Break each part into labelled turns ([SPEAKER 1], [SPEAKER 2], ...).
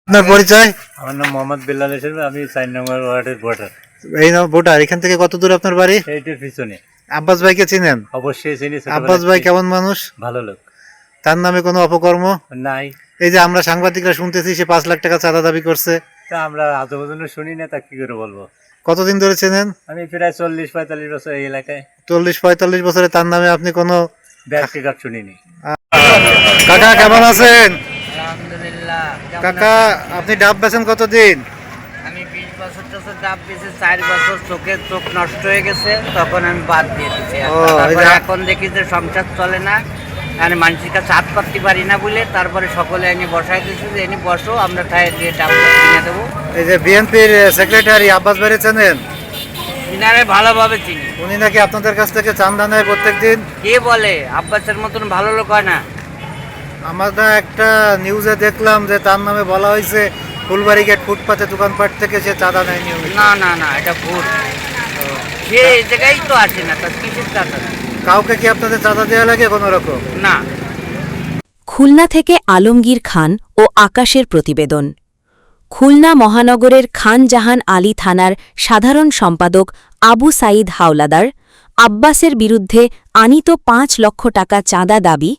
[SPEAKER 1] আপনার পরিচয়?
[SPEAKER 2] আমার নাম মোহাম্মদ বিল্লাল হোসেন, আমি 4 নম্বর ওয়ার্ডের ভোটার।
[SPEAKER 1] এই নাম ভোটার। এখান থেকে কত দূর আপনার বাড়ি?
[SPEAKER 2] এইটার পিছনে।
[SPEAKER 1] আব্বাস ভাইকে চিনেন?
[SPEAKER 2] অবশ্যই চিনি।
[SPEAKER 1] আব্বাস ভাই কেমন মানুষ?
[SPEAKER 2] ভালো লোক।
[SPEAKER 1] তার নামে কোনো অপকর্ম
[SPEAKER 2] নাই।
[SPEAKER 1] এই যে আমরা সাংবাদিকরা শুনতেছি সে 5 লাখ টাকা চাঁদা দাবি করছে।
[SPEAKER 2] তা আমরা আজও পর্যন্ত শুনি না, তা কি করে বলবো?
[SPEAKER 1] কতদিন ধরে চেনেন?
[SPEAKER 2] আমি প্রায় 40-45 বছর এই এলাকায়।
[SPEAKER 1] 40-45 বছরে তার নামে আপনি কোনো
[SPEAKER 2] ব্যক্তিগত শুনিনি।
[SPEAKER 1] কাকা কেমন আছেন?
[SPEAKER 3] আলহামদুলিল্লাহ।
[SPEAKER 1] কাকা আপনি ডাব বেচেন কতদিন?
[SPEAKER 3] আমি 20 বছর ডাব বেঁচে 4 বছর চোখ নষ্ট হয়ে গেছে, তখন আমি বাদ দিয়ে দিচ্ছি। তারপরে এখন দেখি যে সংসার চলে না, মানে মানুষের কাছে হাত পাততে পারি না বলে তারপরে সকলে এনে বসাই দিয়েছে যে এনে বসো, আমরা তাই দিয়ে ডাব কিনে দেবো।
[SPEAKER 1] এই যে বিএনপির সেক্রেটারি আব্বাস ভাই চেনেন?
[SPEAKER 3] কিনারে ভালোভাবে চিনি।
[SPEAKER 1] উনি নাকি আপনাদের কাছ থেকে চাঁদা নেয় প্রত্যেকদিন।
[SPEAKER 3] কে বলে? আব্বাসের মতন ভালো লোক হয় না।
[SPEAKER 1] আমরা একটা নিউজে দেখলাম যে তার নামে বলা হয়েছে ফুলবাড়ি গেট ফুটপাতে দোকানপাট থেকে সে চাঁদা নেয় নিয়মিত।
[SPEAKER 3] না না না, এটা ভুল। সে এই জায়গায় তো আসে না, তার কিসের চাঁদা?
[SPEAKER 1] কাউকে কি আপনাদের চাঁদা দেওয়া লাগে কোনো রকম?
[SPEAKER 3] না।
[SPEAKER 4] খুলনা থেকে আলমগীর খান ও আকাশের প্রতিবেদন। খুলনা মহানগরের খান জাহান আলী থানার সাধারণ সম্পাদক আবু সাঈদ হাওলাদার আব্বাসের বিরুদ্ধে আনীত 5 লক্ষ টাকা চাঁদা দাবি,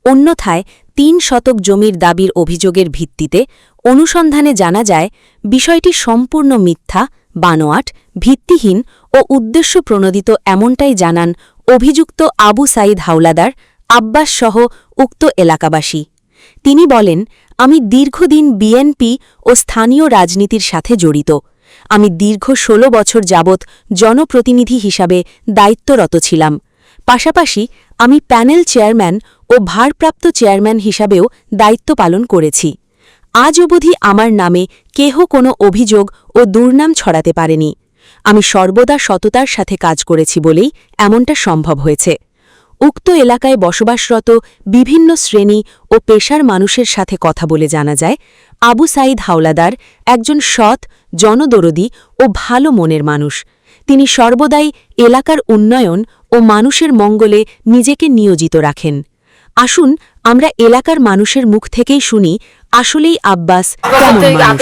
[SPEAKER 4] অন্যথায় 3 শতক জমির দাবির অভিযোগের ভিত্তিতে অনুসন্ধানে জানা যায় বিষয়টি সম্পূর্ণ মিথ্যা, বানোয়াট, ভিত্তিহীন ও উদ্দেশ্যপ্রণোদিত, এমনটাই জানান অভিযুক্ত আবু সাঈদ হাওলাদার আব্বাস সহ উক্ত এলাকাবাসী। তিনি বলেন, আমি দীর্ঘদিন বিএনপি ও স্থানীয় রাজনীতির সাথে জড়িত। আমি দীর্ঘ 16 বছর যাবৎ জনপ্রতিনিধি হিসাবে দায়িত্বরত ছিলাম। পাশাপাশি আমি প্যানেল চেয়ারম্যান ও ভারপ্রাপ্ত চেয়ারম্যান হিসাবেও দায়িত্ব পালন করেছি। আজ অবধি আমার নামে কেহ কোনো অভিযোগ ও দুর্নাম ছড়াতে পারেনি। আমি সর্বদা সততার সাথে কাজ করেছি বলেই এমনটা সম্ভব হয়েছে। উক্ত এলাকায় বসবাসরত বিভিন্ন শ্রেণী ও পেশার মানুষের সাথে কথা বলে জানা যায়, আবু সাঈদ হাওলাদার একজন সৎ, জনদরদী ও ভালো মনের মানুষ। তিনি সর্বদাই এলাকার উন্নয়ন ও মানুষের মঙ্গলে নিজেকে নিয়োজিত রাখেন। আসুন আমরা এলাকার মানুষের মুখ থেকেই শুনি আসলেই আব্বাস কেমন মানুষ।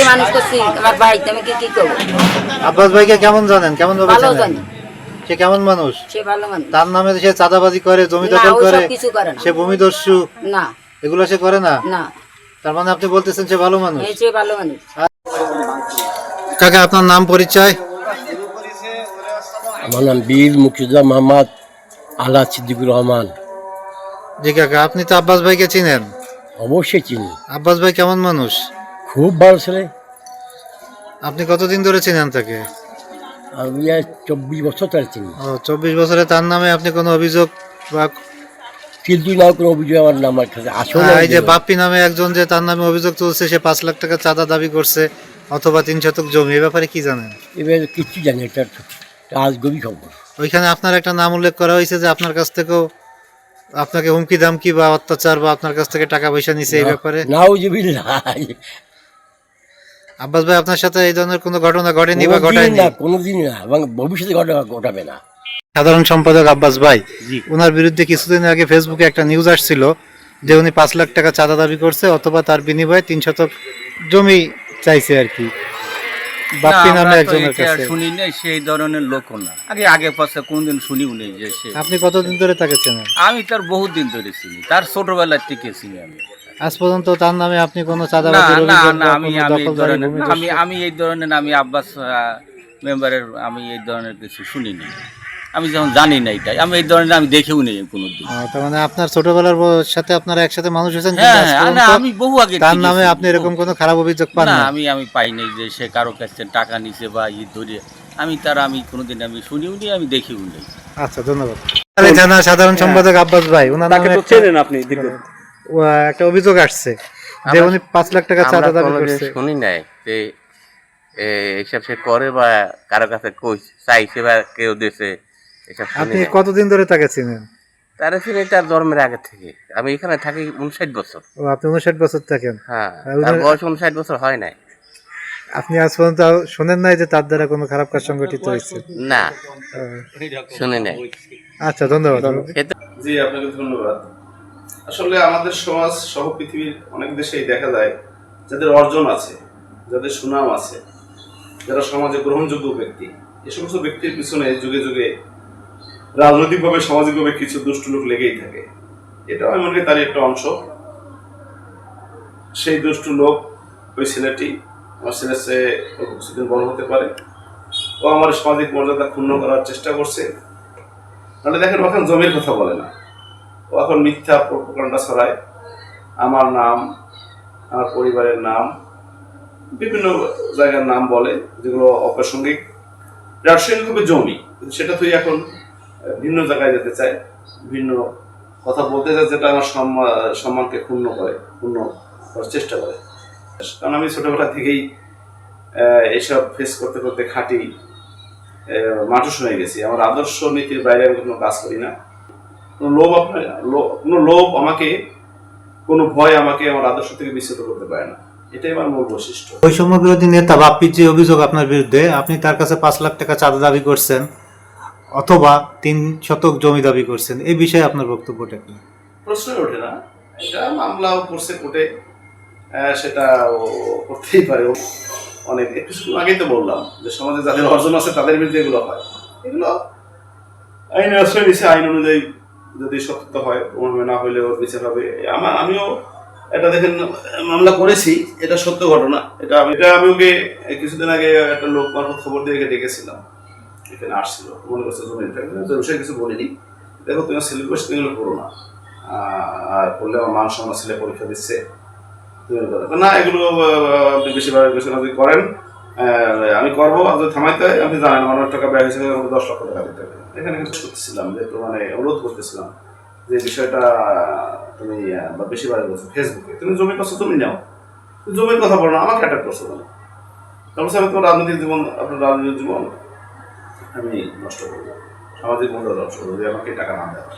[SPEAKER 1] আব্বাস ভাইকে কেমন জানেন? কেমন ভাবে জানেন? সে কেমন মানুষ? তার নামে সে চাঁদাবাজি করে, জমি দখল করে, সে ভূমিদস্যু,
[SPEAKER 3] না
[SPEAKER 1] এগুলো সে করে না।
[SPEAKER 3] না,
[SPEAKER 1] তার মানে আপনি বলতেছেন সে ভালো মানুষ?
[SPEAKER 3] সে ভালো মানুষ।
[SPEAKER 1] কাকা আপনার নাম পরিচয়?
[SPEAKER 5] আমার নাম বীর মুক্তিযোদ্ধা মোহাম্মদ আলা সিদ্দিকুর রহমান।
[SPEAKER 1] জি কাকা, আপনি তো আব্বাস ভাইকে চিনেন?
[SPEAKER 5] অবশ্যই চিনি।
[SPEAKER 1] আব্বাস ভাই কেমন মানুষ?
[SPEAKER 5] খুব ভালো ছেলে।
[SPEAKER 1] আপনি কতদিন ধরে চিনেন তাকে?
[SPEAKER 5] আমি 24 বছর তার চিনি।
[SPEAKER 1] 24 বছরে তার নামে আপনি কোনো অভিযোগ বা
[SPEAKER 5] কিন্তু না কোনো অভিযোগ আমার নামের কাছে আসলে
[SPEAKER 1] এই যে বাপ্পি নামে একজন যে তার নামে অভিযোগ চলছে, সে 5 লাখ টাকা চাঁদা দাবি করছে অথবা 3 শতক জমি, এ ব্যাপারে কি জানেন?
[SPEAKER 5] এবার কিচ্ছু জানি, এটা আজগবি খবর।
[SPEAKER 1] ওইখানে আপনার একটা নাম উল্লেখ করা হয়েছে যে আপনার কাছ থেকেও আপনাকে হুমকি দামকি বা অত্যাচার বা আপনার কাছ থেকে টাকা পয়সা নিছে, এই ব্যাপারে?
[SPEAKER 5] নাউজুবিল্লাহ।
[SPEAKER 1] আব্বাস ভাই আপনার সাথে এই ধরনের কোনো ঘটনা ঘটেনি বা ঘটায়নি?
[SPEAKER 5] কোনোদিন না, এবং ভবিষ্যতে ঘটাবে না।
[SPEAKER 1] সাধারণ সম্পাদক আব্বাস ভাই, ওনার বিরুদ্ধে কিছুদিন আগে ফেসবুকে একটা নিউজ আসছিল যে উনি 5 লাখ টাকা চাঁদা দাবি করছে অথবা তার বিনিময়ে 3 শতক জমি চাইছে আর কি, বাপ্পি নামে একজনের কাছে।
[SPEAKER 6] শুনি নাই, সেই ধরনের লোক না। আগে পাশে কোনদিন শুনিও নেই যে সে।
[SPEAKER 1] আপনি কতদিন ধরে তাকে চেনেন?
[SPEAKER 6] আমি তার বহুত দিন ধরে চিনি, তার ছোটবেলার থেকে চিনি আমি।
[SPEAKER 1] আজ পর্যন্ত তার নামে আপনি কোনো
[SPEAKER 6] না
[SPEAKER 1] চাঁদাবাজির
[SPEAKER 6] না
[SPEAKER 1] অভিযোগ
[SPEAKER 6] না,
[SPEAKER 1] বা
[SPEAKER 6] আমি
[SPEAKER 1] কোনো
[SPEAKER 6] আমি এই
[SPEAKER 1] দখলদারি
[SPEAKER 6] ধরনের
[SPEAKER 1] ভূমিদস্যু?
[SPEAKER 6] আমি এই ধরনের আমি আব্বাস মেম্বারের আমি এই ধরনের কিছু শুনিনি। আমি যখন জানি না এটাই, আমি এই ধরনের আমি দেখেও নেই কোনোদিন।
[SPEAKER 1] তার মানে আপনার ছোটবেলার সাথে আপনারা একসাথে মানুষ হয়েছেন,
[SPEAKER 6] হ্যাঁ হ্যাঁ, আমি বহু আগে
[SPEAKER 1] তার নামে আপনি এরকম কোনো খারাপ অভিযোগ পান
[SPEAKER 6] না?
[SPEAKER 1] না?
[SPEAKER 6] আমি পাই নাই যে সে কারো কাছে টাকা নিছে বা ধরে আমি কোনোদিন আমি শুনিও নি, আমি দেখিও নেই।
[SPEAKER 1] আচ্ছা, ধন্যবাদ। থানা সাধারণ সম্পাদক আব্বাস ভাই, ওনার নামে একটা অভিযোগ আসছে যে উনি 5 লাখ টাকা চাঁদা দাবি করছে।
[SPEAKER 7] শুনি নাই যে এইসব সে করে বা কারো কাছে চাইছে বা কেউ দিয়েছে, এসব শুনি
[SPEAKER 1] আপনি
[SPEAKER 7] নাই।
[SPEAKER 1] কতদিন ধরে তাকে চিনেন?
[SPEAKER 7] তারা চিনি তার জন্মের আগে থেকে। আমি এখানে থাকি 59 বছর।
[SPEAKER 1] আপনি 59 বছর থাকেন?
[SPEAKER 7] হ্যাঁ, তার বয়স 59 বছর হয় নাই।
[SPEAKER 1] আপনি আজ পর্যন্ত শোনেন নাই যে তার দ্বারা কোনো খারাপ কাজ সংগঠিত হয়েছে?
[SPEAKER 7] না, শুনি নাই।
[SPEAKER 1] আচ্ছা, ধন্যবাদ।
[SPEAKER 8] জি, আপনাকে ধন্যবাদ। আসলে আমাদের সমাজ সহ পৃথিবীর অনেক দেশেই দেখা যায় যাদের অর্জন আছে, যাদের সুনাম আছে, যারা সমাজে গ্রহণযোগ্য ব্যক্তি, এ সমস্ত ব্যক্তির পিছনে যুগে যুগে রাজনৈতিকভাবে সামাজিকভাবে কিছু দুষ্ট লোক লেগেই থাকে। এটাও আমি মনে করি তারই একটা অংশ। সেই দুষ্টু লোক ওই ছেলেটি আমার ছেলের চেয়ে কিছুদিন বড় হতে পারে, ও আমার সামাজিক মর্যাদা ক্ষুণ্ণ করার চেষ্টা করছে। তাহলে দেখেন, ওখানে জমির কথা বলে না, ও এখন মিথ্যা প্রোপাগান্ডা ছড়ায়, আমার নাম, আমার পরিবারের নাম, বিভিন্ন জায়গার নাম বলে যেগুলো অপ্রাসঙ্গিক, রাসায়নিকভাবে জমি, সেটা তুই এখন ভিন্ন জায়গায় যেতে চায়, ভিন্ন কথা বলতে চায়, যেটা আমার সম্মানকে ক্ষুণ্ণ করার চেষ্টা করে। কারণ আমি ছোটবেলা থেকেই এইসব ফেস করতে করতে খাঁটি মানুষ হয়ে গেছি। আমার আদর্শ নীতির বাইরে আমি কোনো কাজ করি না। কোনো লোভ আমাকে, কোনো ভয় আমাকে আমার আদর্শ থেকে বিচ্যুত করতে পারে না। এটাই আমার মূল বৈশিষ্ট্য।
[SPEAKER 1] বৈষম্য বিরোধী নেতা বাপ্পির যে অভিযোগ আপনার বিরুদ্ধে, আপনি তার কাছে 5 লাখ টাকা চাঁদা দাবি করছেন অথবা 3 শতক জমি দাবি করছেন, এই বিষয়ে আপনার বক্তব্যটা কি?
[SPEAKER 8] প্রশ্নই ওঠে না। এটা মামলাও করছে কোর্টে, সেটা ও করতেই পারে। অনেক কিছু আগেই তো বললাম যে সমাজে যাদের অর্জন আছে তাদের বিরুদ্ধে এগুলো হয়। এগুলো আইনের আশ্রয় নিচ্ছে, আইন অনুযায়ী যদি সত্য হয়, প্রমাণ না হইলে ওর বিচার হবে। আমিও এটা দেখেন মামলা করেছি, এটা সত্য ঘটনা। এটা আমি ওকে কিছুদিন আগে একটা লোক মারফত খবর দিয়ে ডেকেছিলাম, এখানে আসছিল, মনে করছে জমি কিছু বলিনি। দেখো, তুমি সিলেক্ট করছো, তুমি এগুলো করো না, আর করলে আমার মান সম্মান ছেলে পরীক্ষা দিচ্ছে, তুমি না, এগুলো আপনি বেশি বিবেচনা যদি করেন আমি করবো। আপনি থামাইতে হয়, আপনি জানেন আমার টাকা ব্যয় হয়েছে, 10 লক্ষ টাকা দিতে হবে। এখানে কিন্তু করতেছিলাম যে মানে অনুরোধ করতেছিলাম যে বিষয়টা তুমি বেশি বার বলছো ফেসবুকে, তুমি জমি পাচ্ছ, তুমি নাও, জমির কথা বলো না, আমাকে অ্যাটাক করছো না। তারপর আমি তোমার রাজনৈতিক জীবন, আপনার রাজনৈতিক জীবন আমি নষ্ট করবো, সামাজিক মর্যাদা নষ্ট করবো যদি আমাকে টাকা না দেওয়া।